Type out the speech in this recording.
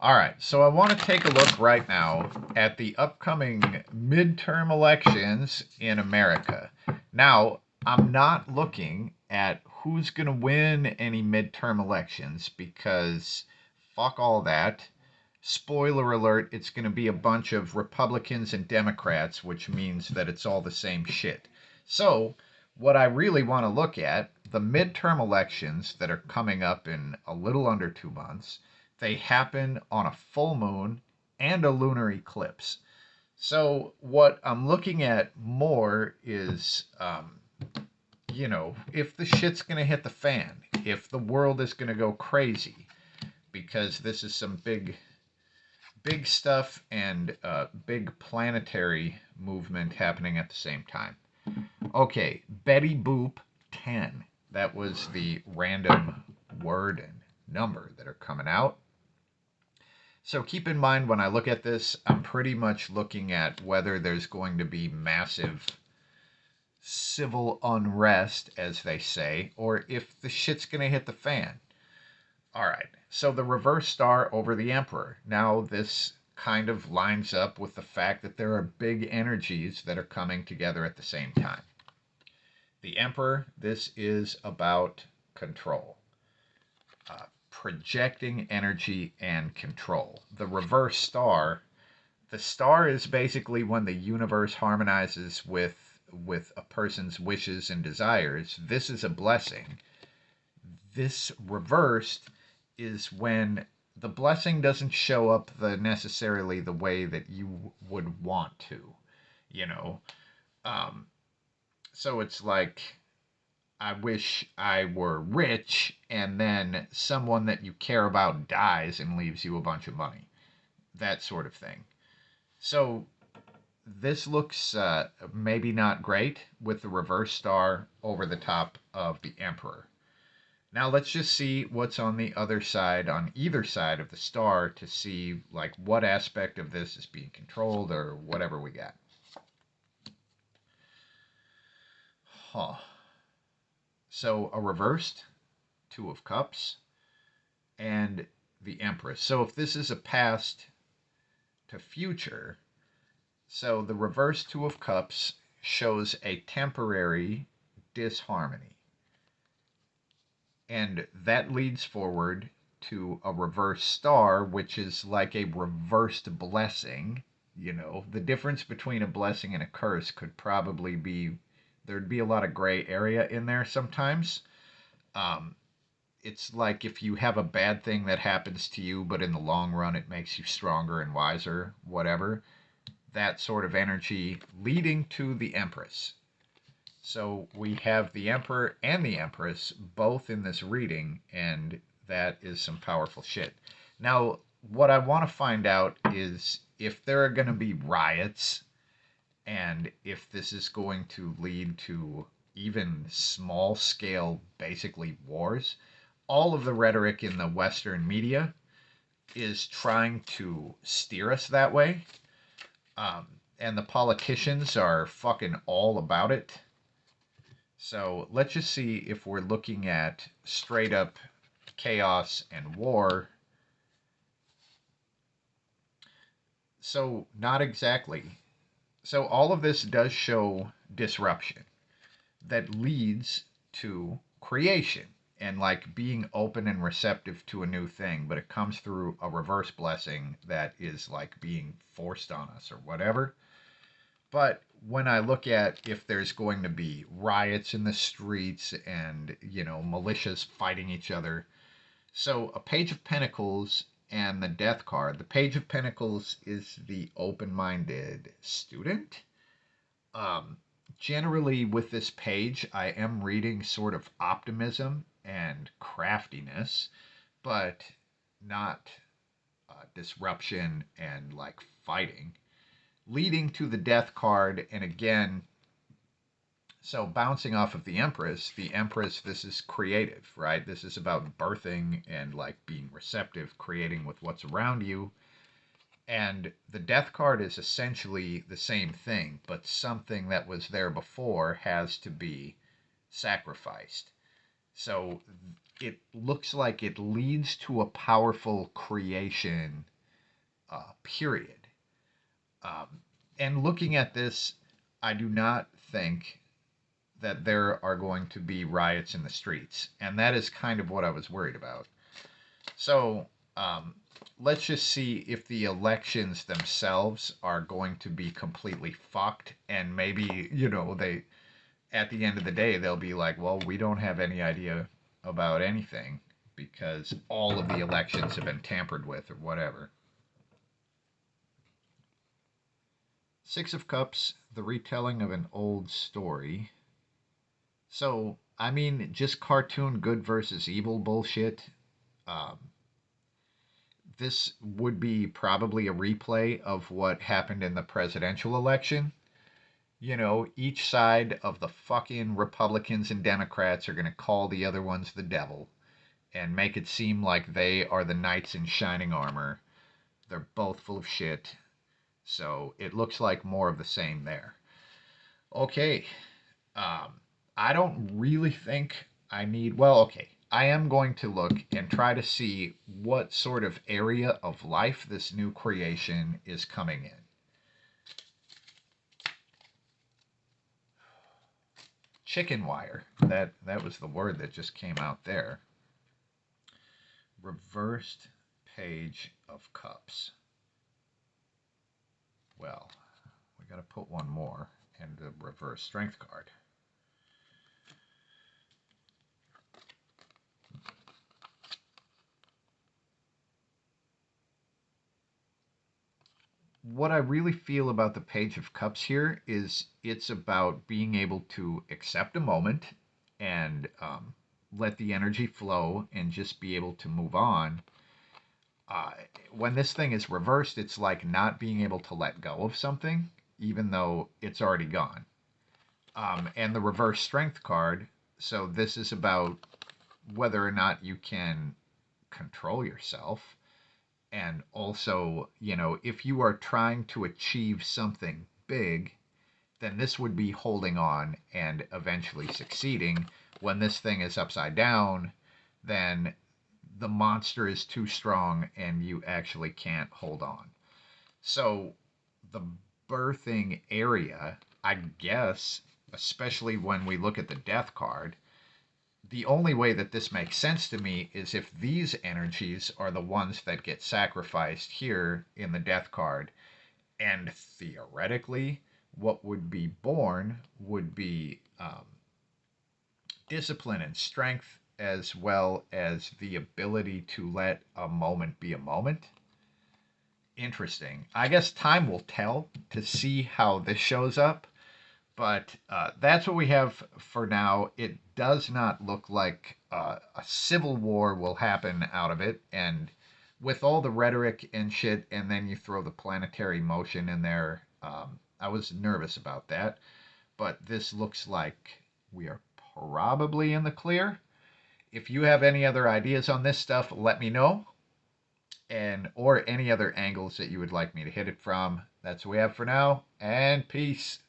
All right, so I want to take a look right now at the upcoming midterm elections in America. Now, I'm not looking at who's going to win any midterm elections because fuck all that. Spoiler alert, it's going to be a bunch of Republicans and Democrats, which means that it's all the same shit. So, what I really want to look at, the midterm elections that are coming up in a little under 2 months, they happen on a full moon and a lunar eclipse. So, what I'm looking at more is, if the shit's going to hit the fan, if the world is going to go crazy, because this is some big stuff and big planetary movement happening at the same time. Okay, Betty Boop 10. That was the random word and number that are coming out. So keep in mind when I look at this, I'm pretty much looking at whether there's going to be massive civil unrest, as they say, or if the shit's going to hit the fan. All right, so the reverse star over the Emperor. Now, this kind of lines up with the fact that there are big energies that are coming together at the same time. The Emperor, this is about control, projecting energy and control. The reverse star, the star is basically when the universe harmonizes with a person's wishes and desires. This is a blessing. This reversed is when the blessing doesn't show up necessarily the way that you would want to, you know. Um, so it's like I wish I were rich, and then someone that you care about dies and leaves you a bunch of money. That sort of thing. So this looks maybe not great with the reverse star over the top of the Emperor. Now let's just see what's on the other side, on either side of the star, to see like what aspect of this is being controlled or whatever we got. Huh. So a reversed Two of Cups and the Empress. So if this is a past to future, so the reverse Two of Cups shows a temporary disharmony. And that leads forward to a reverse star, which is like a reversed blessing. The difference between a blessing and a curse could probably be there'd be a lot of gray area in there sometimes. Um, it's like if you have a bad thing that happens to you, but in the long run it makes you stronger and wiser, whatever. That sort of energy leading to the Empress. So we have the Emperor and the Empress both in this reading, and that is some powerful shit. Now, what I want to find out is if there are going to be riots and if this is going to lead to even small scale, basically, wars. All of the rhetoric in the Western media is trying to steer us that way. And the politicians are fucking all about it. So let's just see if we're looking at straight up chaos and war. So, not exactly. So, all of this does show disruption that leads to creation and like being open and receptive to a new thing, but it comes through a reverse blessing that is like being forced on us or whatever. But when I look at if there's going to be riots in the streets and, militias fighting each other, so a Page of Pentacles and the Death card. The Page of Pentacles is the open minded student. Um, Generally, with this page, I am reading sort of optimism and craftiness, but not disruption and like fighting. Leading to the Death card, and again, so bouncing off of the Empress, this is creative, right? This is about birthing and like being receptive, creating with what's around you. And the Death card is essentially the same thing, but something that was there before has to be sacrificed. So it looks like it leads to a powerful creation period. Um, and looking at this, I do not think that there are going to be riots in the streets. And that is kind of what I was worried about. So um, let's just see if the elections themselves are going to be completely fucked. And maybe, they, at the end of the day, they'll be like, well, we don't have any idea about anything because all of the elections have been tampered with or whatever. Six of Cups, the retelling of an old story. So, I mean, just cartoon good versus evil bullshit. Um, this would be probably a replay of what happened in the presidential election. Each side of the fucking Republicans and Democrats are going to call the other ones the devil and make it seem like they are the knights in shining armor. They're both full of shit. So it looks like more of the same there. Okay. Um, I don't really think I need. Well, okay. I am going to look and try to see what sort of area of life this new creation is coming in. Chicken wire. That was the word that just came out there. Reversed Page of Cups. Well, we got to put one more and the reverse strength card. What I really feel about the Page of Cups here is it's about being able to accept a moment and let the energy flow and just be able to move on. Uh, when this thing is reversed, it's like not being able to let go of something, even though it's already gone. And the reverse strength card, so this is about whether or not you can control yourself. And also, if you are trying to achieve something big, then this would be holding on and eventually succeeding. When this thing is upside down, then the monster is too strong and you actually can't hold on. So the birthing area, I guess, especially when we look at the death card, the only way that this makes sense to me is if these energies are the ones that get sacrificed here in the death card. And theoretically, what would be born would be discipline and strength, as well as the ability to let a moment be a moment. Interesting. I guess time will tell to see how this shows up. But that's what we have for now. It does not look like a civil war will happen out of it. And with all the rhetoric and shit, and then you throw the planetary motion in there, I was nervous about that. But this looks like we are probably in the clear. If you have any other ideas on this stuff, let me know. And or any other angles that you would like me to hit it from. That's what we have for now. And peace.